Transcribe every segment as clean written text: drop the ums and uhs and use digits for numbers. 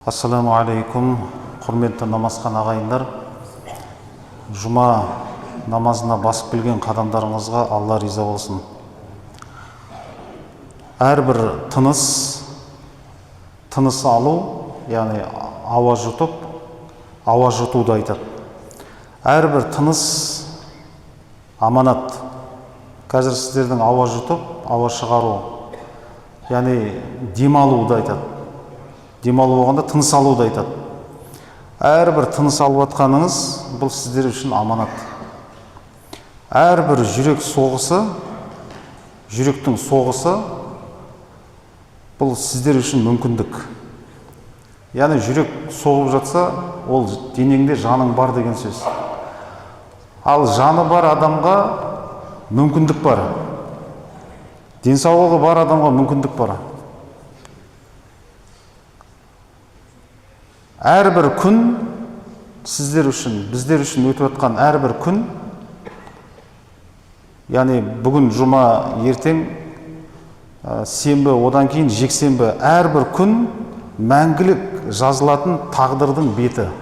Ассаламу алейкум, құрметті намазхан ағайындар. Жұма намазына басып келген қадамдарыңызға Алла риза болсын. Әрбір тыныс алу, яғни ауа жұтып, ауа жұтуды айтады. Әрбір тыныс аманат. Қазір сіздердің ауа жұтып, ауа шығару, яғни демалуды айтады. Демалу болғанда тыныс алуды айтады. Әрбір тыныс алып атқаныңыз бұл сіздер үшін аманат. Әрбір жүректің соғысы бұл сіздер үшін мүмкіндік. Яғни жүрек соғып жатса, ол денеңде жаның бар деген сөз. Ал жаны бар адамға мүмкіндік бар. Денсаулығы бар адамға мүмкіндік бар. Әрбір күн сіздер үшін, біздер үшін өтіп жатқан әрбір күн, яғни бүгін жұма, ертең сенбі, одан кейін жексенбі, әрбір күн мәңгілік жазылатын тағдырдың беті.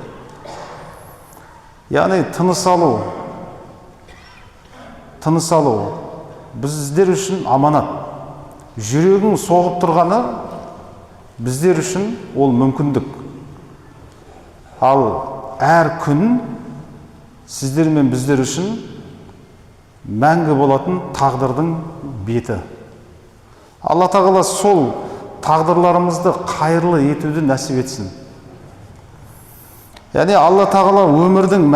Яғни тыныс алу біздер үшін аманат. Жүрегің соғып тұрғаны біздер үшін ол мүмкіндік. Ал әр күн сіздер мен біздер үшін мәңгі болатын тағдырдың беті. Алла тағала сол тағдырларымызды қайырлы етуді нәсіп етсін. Яғни Алла тағала өмірдің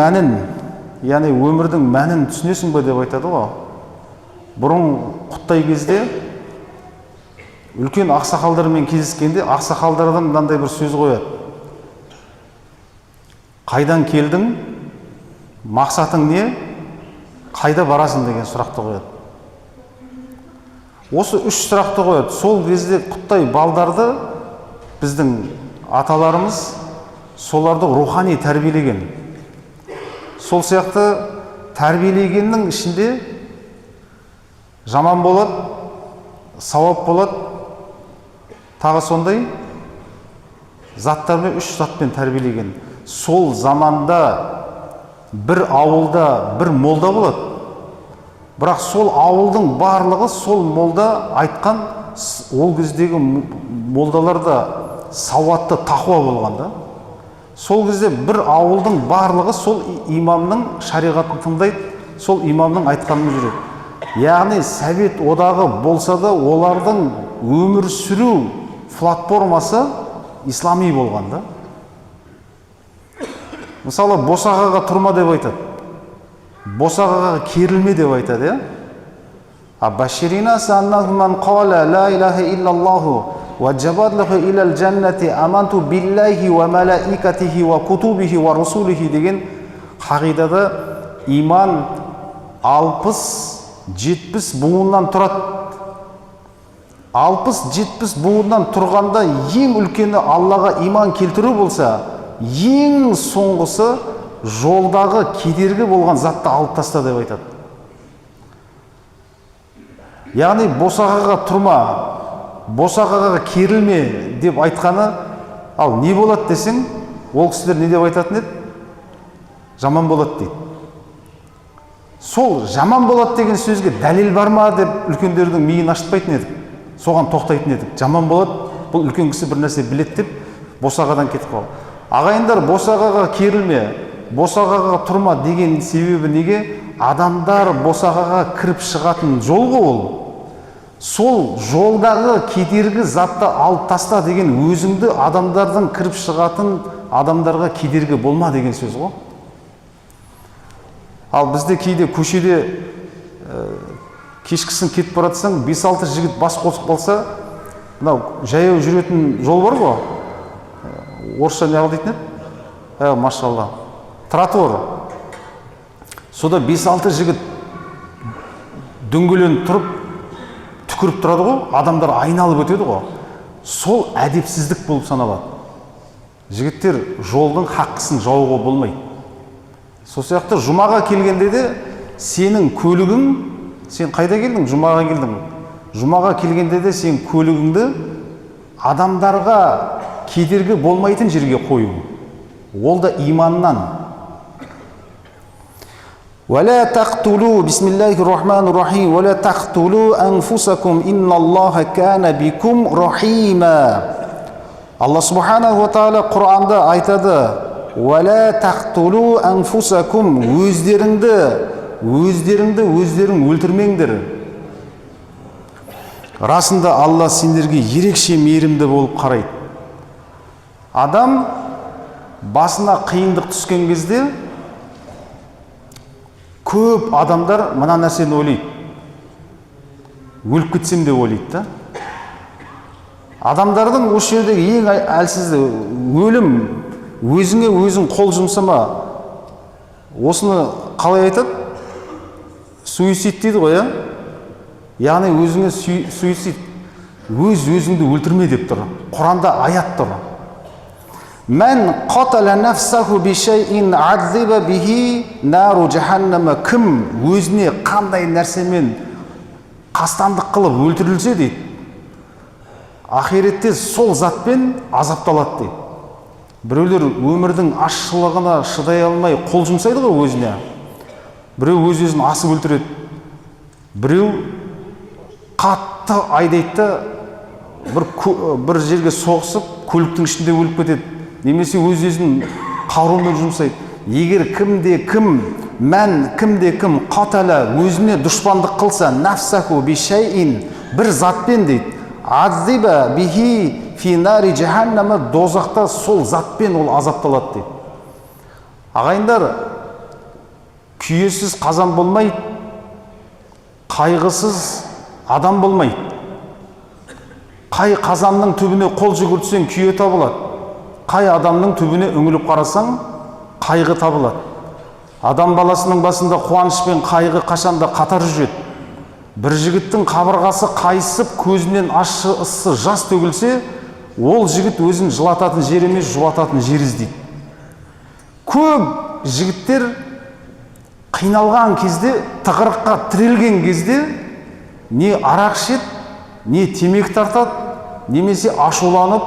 мәнін түсінесің бе деп айтады ғой. Бұрын құттай кезде үлкен ақсақалдармен кездескенде ақсақалдардан мынандай бір сөз қояды. Қайдан келдің, мақсатың не, қайда барасың деген сұрақты қояды. Осы үш сұрақты қояды. Сол кезде құттай балдарды біздің аталарымыз соларды рухани тәрбиелеген. Сол сияқты тәрбиелегеннің ішінде жаман болады, сауап болады, тағы сондай заттармен, үш затпен тәрбиелеген. Сол заманда бір ауылда бір молда болады. Бірақ сол ауылдың барлығы сол молда айтқан, ол кездегі молдалар да сауатты, тақуа болғанда. Сол кезде бір ауылдың барлығы сол имамның шариғатын тыңдайды, сол имамның айтқанын жүреді. Яғни Совет одағы болса да олардың өмір сүру платформасы ислами болғанда. Мысалы, босағаға тұрма деп айтады. Босағаға керілме деп айтады, Баширина саннаху ман қала ла илаха иллаллаху ва джабадлаху илал джаннати аманту биллахи ва малаикатихи ва кутубихи ва русулихи деген қағидада иман 60-70 буыннан тұрады. 60-70 буыннан тұрғанда ең үлкені Аллаға иман келтіру болса, ең соңғысы жолдағы кедергі болған затты алып таста деп айтады. Яғни босағаға тұрма, босағаға керілме деп айтқаны, ал не болады десең, ол кісілер не деп айтатын еді? Жаман болады дейді. Сол жаман болады деген сөзге дәлел бар ма деп үлкендердің миын ашытпайтын едік. Соған тоқтайтын едік. Жаман болады, бұл үлкен кісі бір нәрсе біледі деп босағадан кетіп қалды. Ағайындар, босағаға керілме, босағаға тұрма деген себебі неге? Адамдар босағаға кіріп шығатын жол ғой ол. Сол жолдағы кедергі затты алып таста деген өзіңді адамдардың кіріп шығатын адамдарға кедергі болма деген сөз ғой. Ал бізде кейде көшеде кешкісін кетіп баратсаң, 5-6 жігіт бас қосып қалса, мынау жаяу жүретін жол бар ғой. Орысша не дейтін еді? Машалла. Тротуар. Сода 5-6 жігіт дөңгеленіп тұрып, түкіріп тұрады ғой, адамдар айналып өтеді ғой. Сол әдепсіздік болып саналады. Жігіттер жолдың хаққысын жауға болмайды. Сол сияқты жұмаға келгенде де сенің көлігің, сен қайда келдің? Жұмаға келдің. Жұмаға келгенде де сен көлігіңді адамдарға кедергі болмайтын жерге қою. Ол да иманнан. ولا تقتلوا بسم الله الرحمن الرحيم ولا تقتلوا أنفسكم إن الله كان بكم رحيما. Алла Субханаху ва Тағала Құранда айтады: ولا تقتلوا أنفسكم, өздерің өлтірмеңдер. Расында Алла сендерге ерекше мейірімді болып қарайды. Адам басына қиындық түскен кезде көп адамдар мына нәрсені ойлайды: өліп кетсем деп ойлайды да. Адамдардың осы жердегі ең әлсізі өлім. Өзіңе өзің қол жұмсама. Осыны қалай айтады? Суицид дейді ғой, иә? Яғни өзіңе суицид, өзіңді өлтірме деп тұр. Құранда аят тұр. Мән қатала нафсаху бишайин адзиба бихи нару жаханнама. Кім өзіне қандай нәрсемен қастандық қылып өлтірілсе дейді, ақиретте сол затпен азапталады дейді. Біреулер өмірдің ащылығына шыдай алмай қол жұмсайды ғой өзіне. Біреу өз-өзін асып өлтіреді. Біреу қатты айдайды, бір жерге соғысып, көліктің ішінде өліп кетеді. Немесе өз-өзін қарумен жұмсайды. Егер кімде-кім қатала өзіне дұшпандық қылса, нафсаху бишайин, бір затпен дейді, азиба бихи фи нари жаханнама, дозақта сол затпен ол азапталады дейді. Ағайындар, күйесіз қазан болмайды, қайғысыз адам болмайды. Қай қазанның түбіне қол жүгіртсең күйе табылады. Қай адамның түбіне үңіліп қарасаң қайғы табылады. Адам баласының басында қуаныш пен қайғы қашанда қатар жүреді. Бір жігіттің қабырғасы қайысып, көзінен ащы жас төгілсе, ол жігіт өзін жылататын жер емес, жұбататын жер іздейді. Көп жігіттер қиналған кезде, тығырыққа тірелген кезде не арақ ішеді, не темекі тартады, немесе ашуланып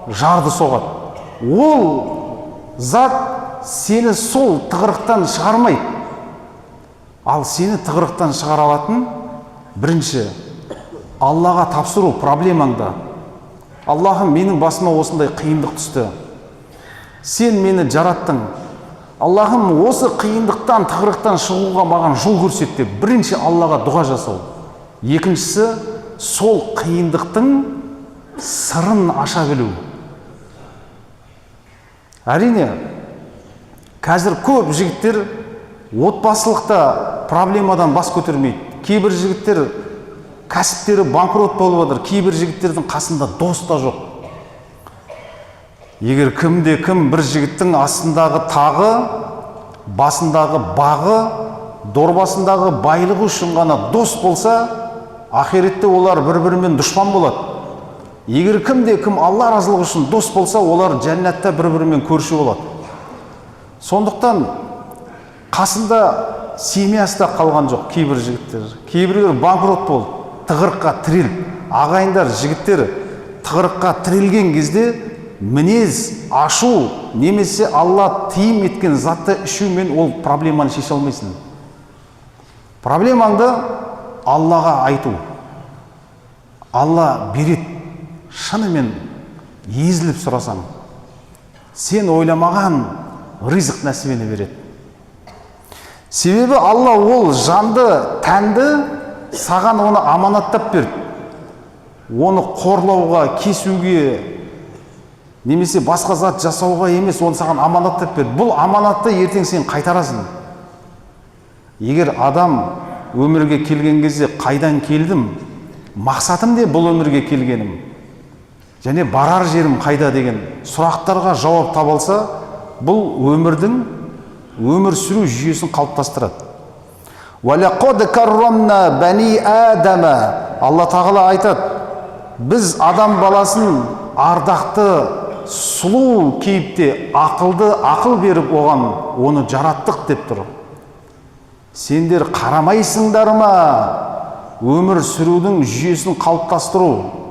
жарды соғады. Ол зат сені сол тығырықтан шығармайды. Ал сені тығырықтан шығара алатын бірінші Аллаға тапсыру проблемаңда. Аллахым, менің басыма осындай қиындық түсті. Сен мені жараттың. Аллахым, осы қиындықтан, тығырықтан шығуға маған жол көрсет деп бірінші Аллаға дұға жасау. Екіншісі, сол қиындықтың сырын аша білу. Әрине, қазір көп жігіттер отбасылықта проблемадан бас көтермейді. Кейбір жігіттер кәсіптері банкрот болып отыр. Кейбір жігіттердің қасында дос та жоқ. Егер кім бір жігіттің астындағы тағы, басындағы бағы, дорбасындағы байлығы үшін ғана дос болса, ақиретте олар бір-бірімен дұшпан болады. Егер кім Алла разылығы үшін дос болса, олар жәннатта бір-бірімен көрші болады. Сондықтан қасында семьясы да қалған жоқ кейбір жігіттер. Кейбіреулер банкрот болды, тығырыққа тіреліп. Ағайындар, жігіттер тығырыққа тірелген кезде мінез ашу немесе Алла тыйым еткен затты ішумен ол проблеманы шеше алмайсың. Проблемаңды Аллаға айту. Алла береді. Шынымен езіліп сұрасаң, сен ойламаған ризық нәсібені береді. Себебі Алла ол жанды, тәнді саған оны аманаттап берді. Оны қорлауға, кесуге, немесе басқа зат жасауға емес, оны саған аманаттап берді. Бұл аманатты ертең сен қайтарасың. Егер адам өмірге келген кезде қайдан келдім, мақсатым де бұл өмірге келгенім, және барар жерім қайда деген сұрақтарға жауап табылса, бұл өмір сүру жүйесін қалыптастырады. وَلَقَدْ كَرَّمْنَا بَنِي آدَمَ. Алла тағала айтады, біз адам баласын ардақты, сұлу кейіпте, ақыл беріп оған оны жараттық деп тұр. Сендер қарамайсыңдар ма өмір сүрудің жүйесін қалыптастыру?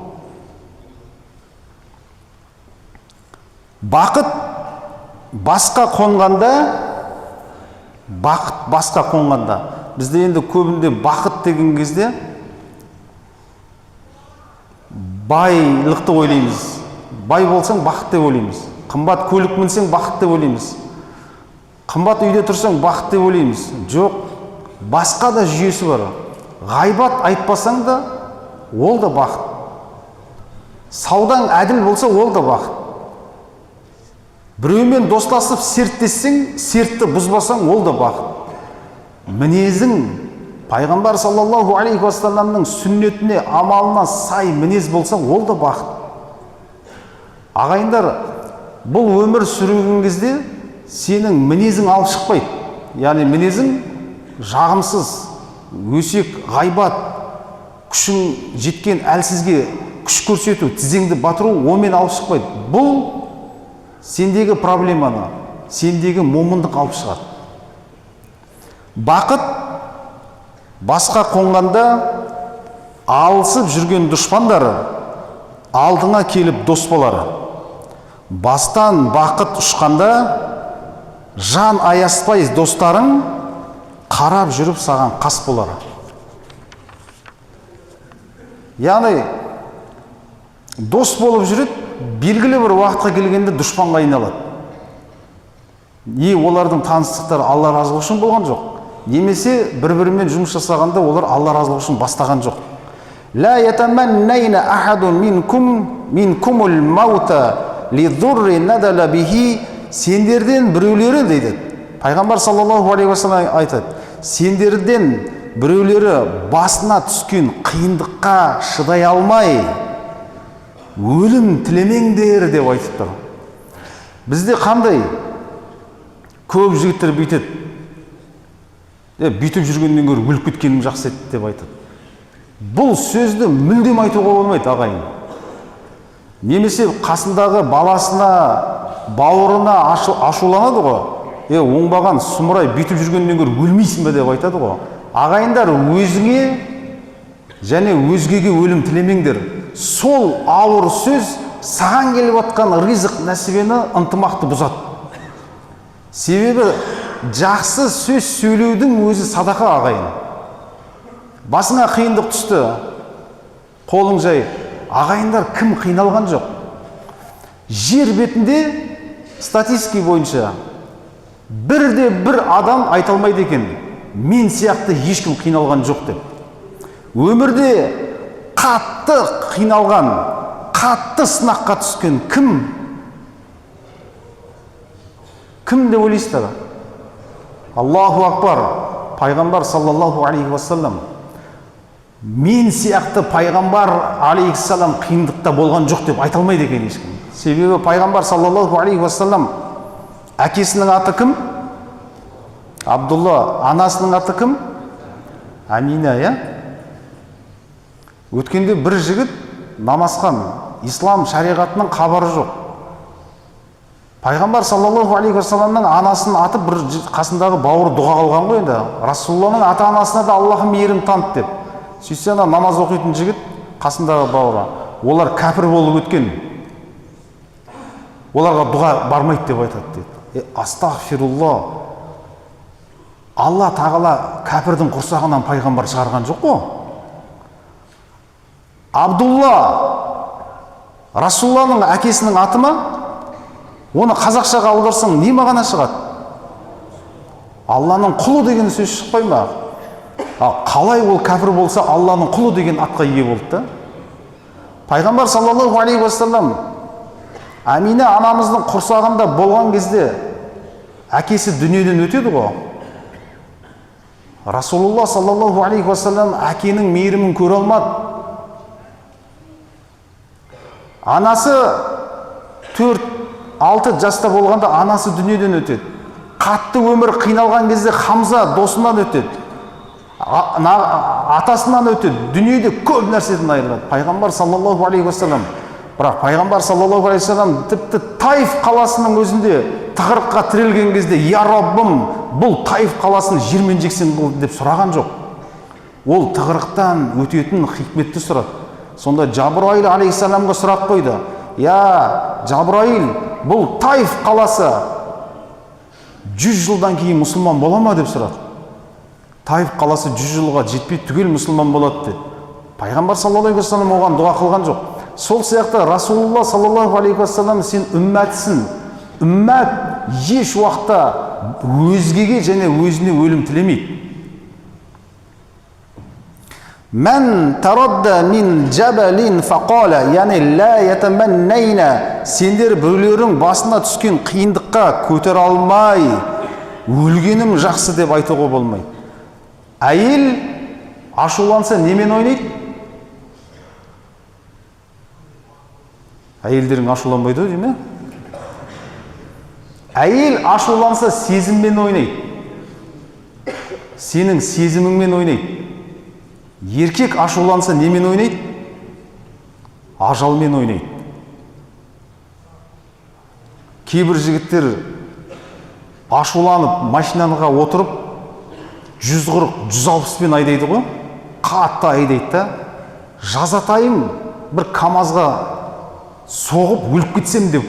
Бақыт басқа қонғанда, бізде енді көбінде бақыт деген кезде байлықты ойлаймыз. Бай болсаң бақыт деп ойлаймыз. Қымбат көлік мінсең бақыт деп ойлаймыз. Қымбат үйде тұрсаң бақыт деп ойлаймыз. Жоқ, басқа да жүйесі бар. Ғайбат айтпасаң да, ол да бақыт. Саудаң әділ болса, ол да бақыт. Біреумен достасып серттессең, сертті бұзбасаң, ол да бақыт. Мінезің пайғамбар саллаллаху алейхи уассаламның сүннетіне, амалына сай мінез болса, ол да бақыт. Ағайындар, бұл өмір сүрген кезде сенің мінезің алып шықпайды. Яғни мінезің жағымсыз, өсек, ғайбат, күшің жеткен әлсізге күш көрсету, тізеңді батыру, онымен алып шықпайды. Бұл сендегі проблеманы, сендегі момындық алып шығады. Бақыт басқа қонғанда алысып жүрген дұшпандары алдыңа келіп дос болары. Бастан бақыт ұшқанда жан аяспай достарың қарап жүріп саған қас болары. Яғни дос болып жүреді, белгілі бір уақытқа келгенде дұшпанға айналады. Олардың таныстықтары Алла разылығы үшін болған жоқ. Немесе бір-бірімен жұмыс жасағанда олар Алла разылығы үшін бастаған жоқ. Ла ятаманнайна ахадун минкумул маута лидурри надала бихи. Сендерден біреулері дейді. Пайғамбар саллаллаху алейхи уассалам айтады. Сендерден біреулері басына түскен қиындыққа шыдай алмай өлім тілемеңдер деп айтып тұр. Бізде қандай көп жігіттер бүйтеді. Бүйтіп жүргеннен гөрі өліп кеткенім жақсы еді деп айтады. Бұл сөзді мүлдем айтуға болмайды, ағайын. Немесе қасындағы баласына, бауырына ашуланады ғой. Оңбаған сұмырай бүйтіп жүргеннен гөрі өлмейсің бе деп айтады ғой. Ағайындар, өзіңе және өзгеге өлім тілемеңдер. Сол ауыр сөз саған келіп атқан ризық нәсібені, ынтымақты бұзады. Себебі жақсы сөз сөйлеудің өзі садақа, ағайын. Басыңа қиындық түсті, қолың жай. Ағайындар, кім қиналған жоқ? Жер бетінде статистика бойынша бір адам айта алмайды екен, мен сияқты ешкім қиналған жоқ деп. Өмірде қатты қиналған, қатты сынаққа түскен кім деп ойлайсыздар? Аллаху акбар. Пайғамбар саллаллаху алейхи уассалам. Мен сияқты пайғамбар алейхиссалам қиындықта болған жоқ деп айта алмайды екен ешкім. Себебі пайғамбар саллаллаху алейхи уассалам әкесінің аты кім? Абдулла. Анасының аты кім? Амина, Өткенде бір жігіт намазхан, ислам шариғатының хабары жоқ. Пайғамбар саллаллаху алейхи уассаламның анасының аты бір қасындағы бауыры дұға қалған ғой енді. Расулаллахның ата-анасына да Аллахым мейірім танып деп. Сөйтсе намаз оқитын жігіт қасындағы бауыры. Олар кәпір болып өткен. Оларға дұға бармайды деп айтады дейді. Астағфирулла. Алла тағала кәпірдің құрсағынан пайғамбар шығарған жоқ қой. Абдулла Расулалланың әкесінің аты ма? Оны қазақшаға аударсаң не мағына шығады? Алланың құлы деген сөз шықпай ма? Қалай ол кәпір болса Алланың құлы деген атқа ие болды? Пайғамбар саллаллаху алейхи уассалам Амина анамыздың құрсағында болған кезде әкесі дүниеден өтеді ғой. Расулулла саллаллаху алейхи уассалам әкенің мейірімін көре алмады. Анасы 4-6 жаста болғанда анасы дүниеден өтеді. Қатты өмір қиналған кезде Хамза досынан өтеді. Атасынан өтеді. Дүниеде көп нәрседен айырылады. Пайғамбар саллаллаху алейхи уассалам. Бірақ пайғамбар саллаллаху алейхи уассалам тіпті Таиф қаласының өзінде тығырыққа тірелген кезде, «Я Раббым, бұл Таиф қаласын жермен жексен қыл» деп сұраған жоқ. Ол тығырықтан өтетін хикметті сұрады. Сонда Жабраил алейхиссаламға сұрақ қойды. я Жабраил, бұл Таиф қаласы 100 жылдан кейін мұсылман бола ма деп сұрады. Таиф қаласы 100 жылға жетпей түгел мұсылман болады деді. Пайғамбар саллаллаху алейхи уассалам оған дұға қылған жоқ. Сол сияқты Расулулла саллаллаху алейхи уассалам сен үммәтсің. Үммәт еш уақытта өзгеге және өзіне өлім тілемейді. Мән тарадда мин джабалин фақала, яғни ла ятаманнайна, сендер біреулердің басына түскен қиындыққа көтер алмай өлгенім жақсы деп айтуға болмайды. Әйел ашуланса немен ойнайды? Әйелдерің ашуланбайды ғой, дейме? Әйел ашуланса сезіммен ойнайды. Сенің сезіміңмен ойнайды. Еркек ашуланса немен ойнайды? Ажалмен ойнайды. Кейбір жігіттер ашуланып машинаға отырып 140-160-пен айдайды ғой, қатты айдайды да, жазатайым бір КамАЗға соғып өліп кетсем деп.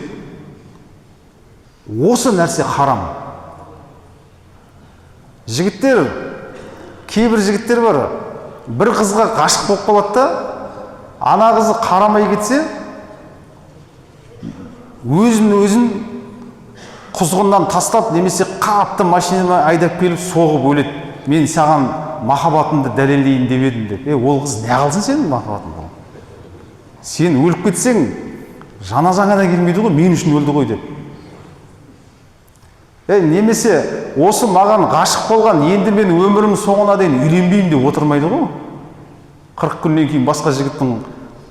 Осы нәрсе харам. Жігіттер, кейбір жігіттер бар, бір қызға ғашық болып қалады да, ана қызы қарамай кетсе, өзін құзғыннан тастап, немесе қатты машинамен айдап келіп соғып өледі. Мен саған махаббатымды дәлелдейін деп едім деп. Ол қыз не қылсын сенің махаббатың? Сен өліп кетсең, жаназаңа да келмейді ғой, мен үшін өлді ғой деп. Немесе осы маған ғашық болған, енді мен өмірім соңына дейін үйленбеймін деп отырмайды ғой. 40 күннен кейін басқа жігіттің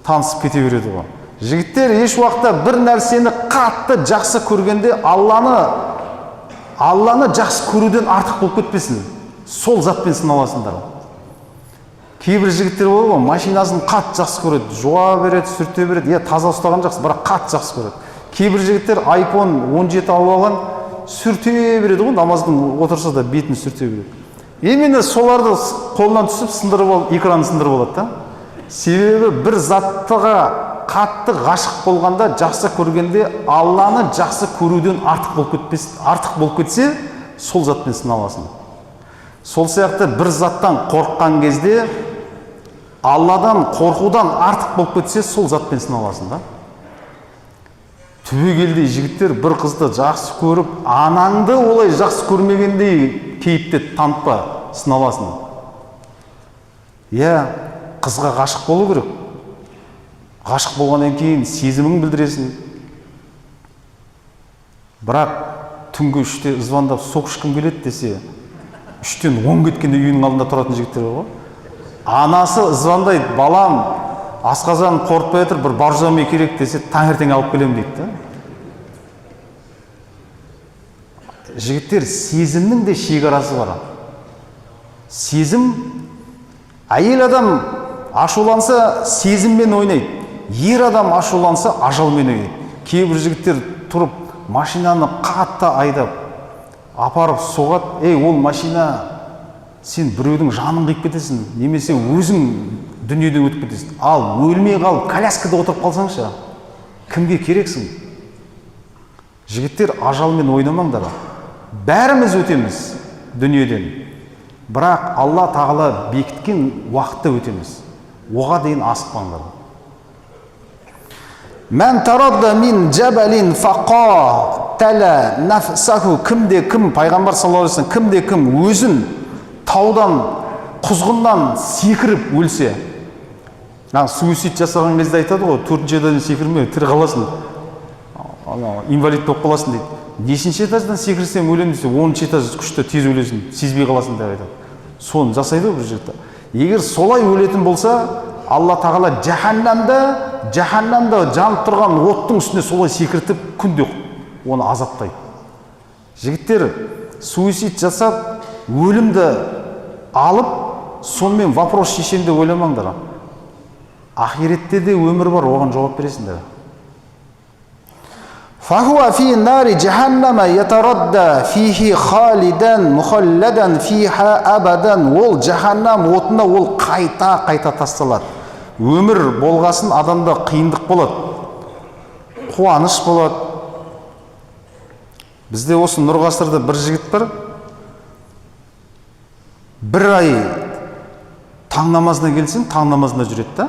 танысып кете береді ғой. Жігіттер еш уақытта бір нәрсені қатты жақсы көргенде Алланы жақсы көруден артық болып кетпесін. Сол затпен сыналасыңдар. Кейбір жігіттер болады ғой, машинасын қатты жақсы көреді, жуа береді, сүрте береді, таза ұстаған жақсы, бірақ қатты жақсы көреді. Кейбір жігіттер iPhone 17 алып алған, сүрте береді ғой, намаздың отырса да бетін сүрте береді. Емені соларды қолынан түсіп сындырып алып, экраны сындырып алады да. Себебі бір заттыға қатты ғашық болғанда, жақсы көргенде Алланы жақсы көруден артық болып кетсе, сол затпен сыналасың. Сол сияқты бір заттан қорыққан кезде, Алладан қорқудан артық болып кетсе, сол затпен сыналасың да. Түбегелдей жігіттер бір қызды жақсы көріп, анаңды олай жақсы көрмегендей кейіпте танытпа, сыналасың. Қызға ғашық болу керек. Ғашық болғаннан кейін сезімін білдіресің. Бірақ түнгі 3-те звондап соғышқым келеді десе, 3-тен 10 кеткенде үйінің алдында тұратын жігіттер бар ғой. Анасы звондайды, балам, асқазанын қорытпай жатыр, бір баржами керек десе, таңертең алып келем дейді. Жігіттер, сезімнің де шекарасы бар. Сезім, әйел адам ашуланса сезіммен ойнайды. Ер адам ашуланса ажалмен ойнайды. Кейбір жігіттер тұрып, машинаны қатты айдап, апарып соғады. Ол машина, сен біреудің жанын қиып кетесің, немесе өзің дүниеден өтіп кетесің. Ал өлмей қалып, коляскада отырып қалсаңшы, кімге керексің? Жігіттер, ажалмен ойнамаңдар. Бәріміз өтеміз дүниеден. Бірақ Алла тағала бекіткен уақытта өтеміз. Оға дейін асықпаңдар. Мән тарадда мин джабалин фақа тәлә нафсаху, кім, пайғамбар саллаллаху алейхи вассалам, кім өзін таудан, құзғыннан секіріп өлсе, суицид жасаған кезде айтады ғой, 4-ші этаждан секірме, тірі қаласың, инвалид болып қаласың дейді. Нешінші этаждан секірсем өлем десе, 10-ші этаж күшті тез өлесің, сезбей қаласың деп айтады. Соны жасайды бір жерде. Егер солай өлетін болса, Алла тағала жаханнамда жанып тұрған оттың үстіне солай секіртіп күнде оны азаптайды. Жігіттер, суицид жасап, өлімді алып, сонымен вопрос шешем деп ойламаңдар. Ахиретте де өмір бар, оған жауап бересіңдер. فهو في نار جهنم يتردى فيه خالدا مخلدا فيها أبدا. Ол жаханнам отына ол қайта тасталады. Өмір болғасын адамда қиындық болады. қуаныш болады. Бізде осы Нұрғасырда бір жігіт бар, бір ай таң намазына келсең, таң намазына жүреді да,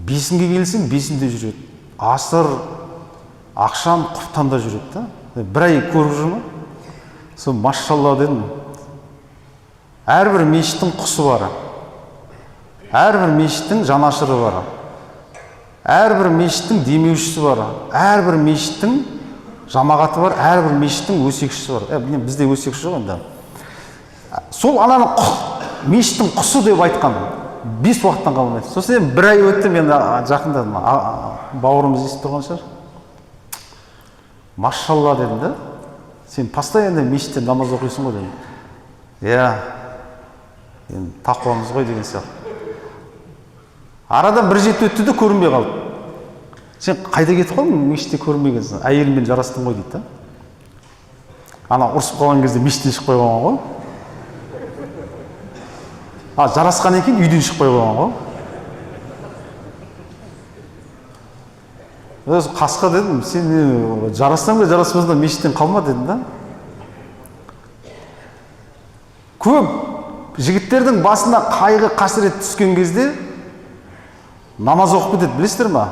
бесінге келсең, бесінде жүреді, асыр, ақшам, құптанда жүреді да, бір ай көріп жүрмін. Сол машалла дедім. Әрбір мешіттің құсы бар, әрбір мешіттің жанашыры бар, әрбір мешіттің демеушісі бар, әрбір мешіттің жамағаты бар, әрбір мешіттің өсекшісі бар. Бізде өсекші жоқ енді. Сол ананы мешіттің құсы деп айтқан, 5 уақыттан қалмайды. Сосын бір ай өтті, мен жақында бауырымыз естіп тұрған шығар. Машалла дедім да, сен постоянно мешітте намаз оқисың ғой дедім. Иә, енді тақуамыз ғой деген сияқты. Арадан бір жеті өтті де көрінбей қалды. Сен қайда кетіп қалдың, мешітте көрінбегенсің, әйеліммен жарастың ғой дейді. Ана ұрысып қалған кезде мешіттен шықпай қалған ғой. Жарасқан екен, үйден шықпай қалған ғой. Қасқа дедім, сен жарассаң ба жараспасаң мешіттен қалма дедім да. Көп жігіттердің басына қайғы қасірет түскен кезде намаз оқып кетеді, білесіздер ма?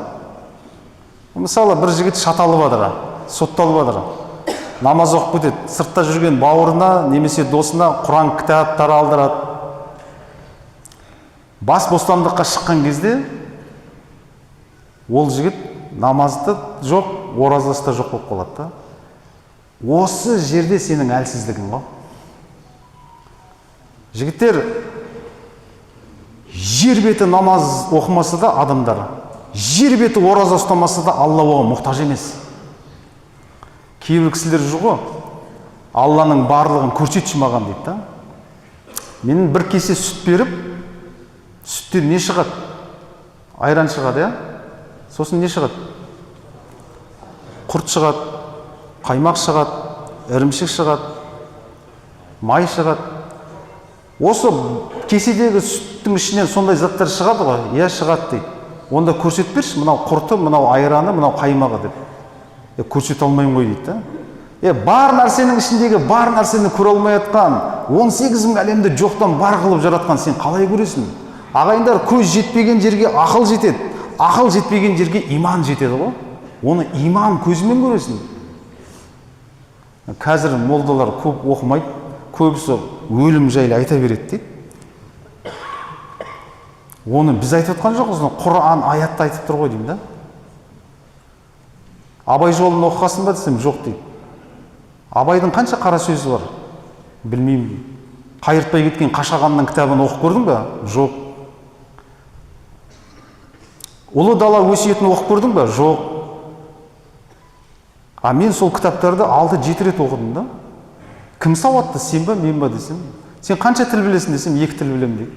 Мысалы, бір жігіт шаталып жатыр, сотталып жатыр, намаз оқып кетеді, сыртта жүрген бауырына немесе досына Құран кітаптары алдырады. Бас бостандыққа шыққан кезде ол жігіт намазды жоқ, оразасы да жоқ болып қалады да. Осы жерде сенің әлсіздігің ғой. Жігіттер, жер беті намаз оқымаса да адамдар, жер беті ораза ұстамаса да Алла оған мұқтаж емес. Кейбір кісілер жүр ғой, Алланың барлығын көрсетші маған дейді да. Менің бір кесе сүт беріп, сүттен не шығады? Айран шығады, иә? Сосын не шығады? Құрт шығады, қаймақ шығады, ірімшік шығады, май шығады. Осы кеседегі сүттің ішінен сондай заттар шығады ғой? Иә, шығады дейді. Онда көрсет берші, мынау құрты, мынау айраны, мынау қаймағы деп. Көрсет алмаймын ғой дейді да. Бар нәрсенің ішіндегі бар нәрсені көре алмай жатқан, 18 мың әлемді жоқтан бар қылып жаратқан сен қалай көресің? Ағайындар, көз жетпеген жерге ақыл жетеді, ақыл жетпеген жерге иман жетеді ғой. Оны иман көзімен көресің. Қазір молдалар көп оқымайды, көбісі өлім жайлы айта береді дейді. Оны біз айтып отқан жоқпыз, Құран аятта айтып тұр ғой деймін да. Абай жолын оқығасын ба десем, жоқ дейді. Абайдың қанша қара сөзі бар? Білмеймін. Қайыртпай кеткен Қашағанның кітабын оқып көрдің бе? Жоқ. Ұлы дала өсиетін оқып көрдің бе? Жоқ. Мен сол кітаптарды 6-7 рет оқыдым да. Кім сауатты, сен ба, мен ба десем. Сен қанша тіл білесің десем, 2 тіл білем дейді.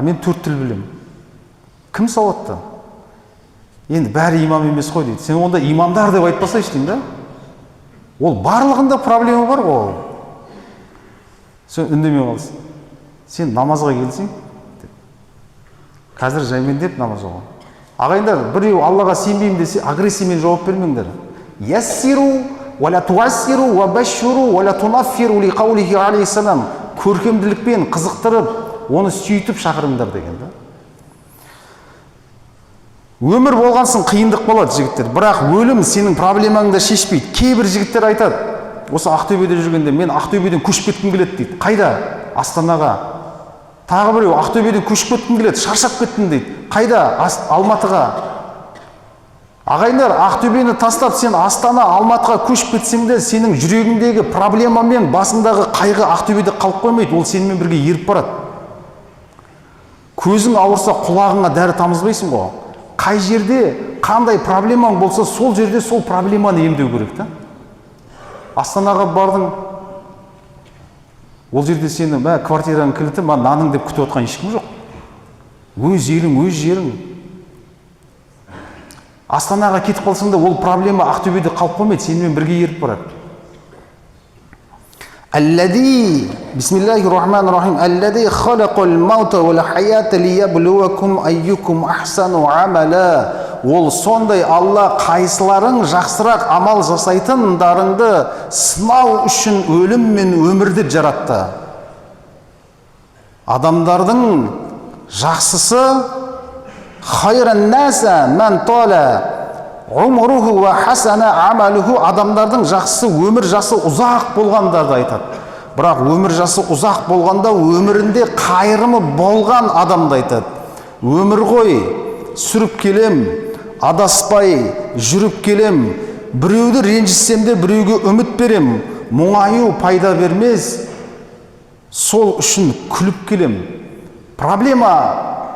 Мен 4 тіл білем. Кім сауатты? Енді бәрі имам емес қой дейді. Сен онда имамдар деп айтпасайшы деймін да. Ол барлығында проблема бар ғой. Сен үндемей қалсың. Сен намазға келсең, қазір жаймен деп намаз оқы. Ағайындар, біреу Аллаға сенбеймін десе, агрессиямен жауап бермеңдер. Яссиру ва ла туассиру ва башширу ва ла тунаффиру ли қаулихи алейхиссалам. Көркемділікпен қызықтырып, оны сөйтіп шақырыңдар деген да. Өмір болғансын қиындық болады жігіттер, бірақ өлім сенің проблемаңды шешпейді. Кейбір жігіттер айтады, осы Ақтөбеде жүргенде, мен Ақтөбеден көшіп кеткім келеді дейді. Қайда? Астанаға. Тағы біреу Ақтөбеден көшіп кеткім келеді, шаршап кеттім дейді. Қайда? Алматыға. Ағайындар, Ақтөбені тастап сен Астана, Алматыға көшіп кетсең де, сенің жүрегіңдегі проблемамен басыңдағы қайғы Ақтөбеде қалып қоймайды, ол сенімен бірге еріп барады. Көзің ауырса құлағыңа дәрі тамызбайсың ғой. Қай жерде қандай проблемаң болса, сол жерде сол проблеманы емдеу керек та. Астанаға бардың, ол жерде сені квартираның кілті, наның деп күтіп отқан ешкім жоқ. Өз елің, өз жерің. Астанаға кетіп қалсаң да, ол проблема Ақтөбеде қалып қоймайды, сенімен бірге еріп барады. Аллади, бисмиллахир-рахманир-рахим, аллади халақал маута вал хаята лияблуакум айюкум ахсану амала ол сондай Алла қайсыларың жақсырақ амал жасайтындарыңды сынау үшін өлім мен өмірді жаратты. Адамдардың жақсысы хайран наса ман тала умруху ва хасана амалуху, адамдардың жақсысы өмір жасы ұзақ болғандарды айтады. Бірақ өмір жасы ұзақ болғанда өмірінде қайырымы болған адамды айтады. Өмір ғой, сүріп келем, адаспай жүріп келем, біреуді ренжітсем де біреуге үміт берем, мұңаю пайда бермес, сол үшін күліп келем. Проблема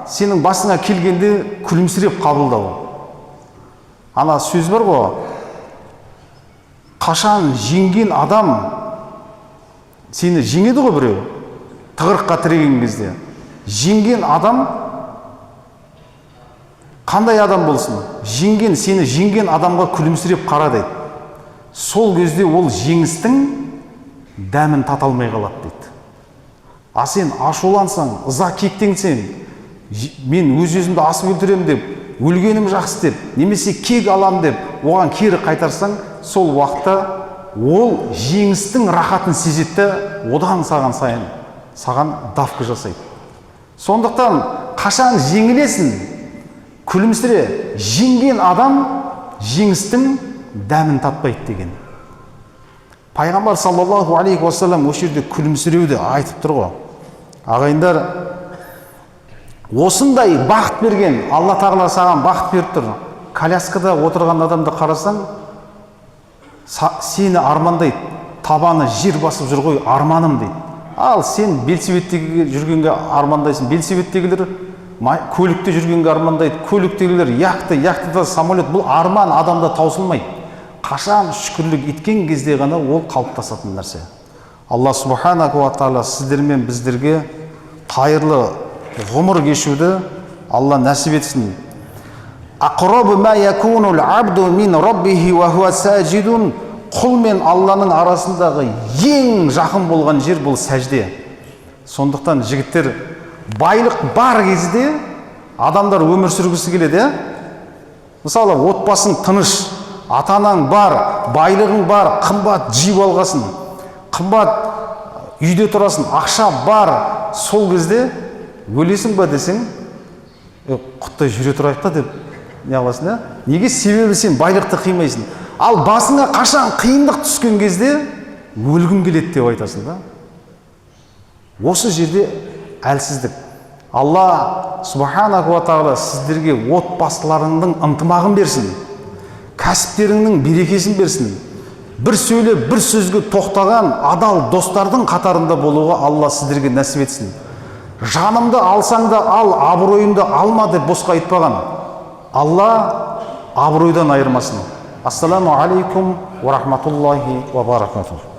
сенің басыңа келгенде күлімсіреп қабылдау. Ана сөз бар ғой, қашан жеңген адам, сені жеңеді ғой біреу, тығырыққа тіреген кезде. Жеңген адам қандай адам болсын, сені жеңген адамға күлімсіреп қара дейді. Сол кезде ол жеңістің дәмін тата алмай қалады дейді. А сен ашулансаң, ыза кектенсең, мен өз-өзімді асып өлтірем деп, өлгенім жақсы деп, немесе кек алам деп, оған кері қайтарсаң, сол уақытта ол жеңістің рахатын сезетті, одан саған давка жасайды. Сондықтан қашан жеңілесің, күлімсіре, жеңген адам жеңістің дәмін татпайды деген. Пайғамбар саллаллаху алейхи уассалам осы жерде күлімсіреуді айтып тұр ғой. Ағайындар, осындай бақыт берген, Алла тағала саған бақыт беріп тұр. Коляскада отырған адамды қарасаң, сені армандайды, табаны жер басып жүр ғой, арманым дейді. Ал сен Белсебеттегі жүргенге армандайсың, Белсебеттегілер көлікте жүргенге армандайды, көліктегілер яқтыда самолет. Бұл арман адамда таусылмайды. Қашан шүкірлік еткен кезде ғана ол қалыптасатын нәрсе. Алла субханаху ва тағала сіздермен біздерге қайырлы ғұмыр кешуді Алла нәсіп етсін. Aqrabu ma yakunu al-abdu min rabbihi wa huwa sajidun. Құл мен Алланың арасындағы ең жақын болған жер бұл сәжде. Сондықтан жігіттер, байлық бар кезде адамдар өмір сүргісі келеді. Мысалы, отбасың тыныш, атанаң бар, байлығың бар, қымбат жиып алғасын, қымбат үйде тұрасың, ақша бар, сол кезде өлесің ба десең, құттай жүре тұрайық та деп не қыласың. Неге? Себебі сен байлықты қимайсың. Ал басыңа қашан қиындық түскен кезде өлгің келеді деп айтасың да. Осы жерде әлсіздік. Алла субханаху ва тағала сіздерге отбасыларыңның ынтымағын берсін, кәсіптеріңнің берекесін берсін. Бір сөйлеп, бір сөзге тоқтаған адал достардың қатарында болуға Алла сіздерге нәсіп етсін. Жанымды алсаң да ал, абыройымды алма деп босқа айтпаған. Алла абыройдан айырмасын. Ассаламу алейкум ва рахматуллахи ва баракатух.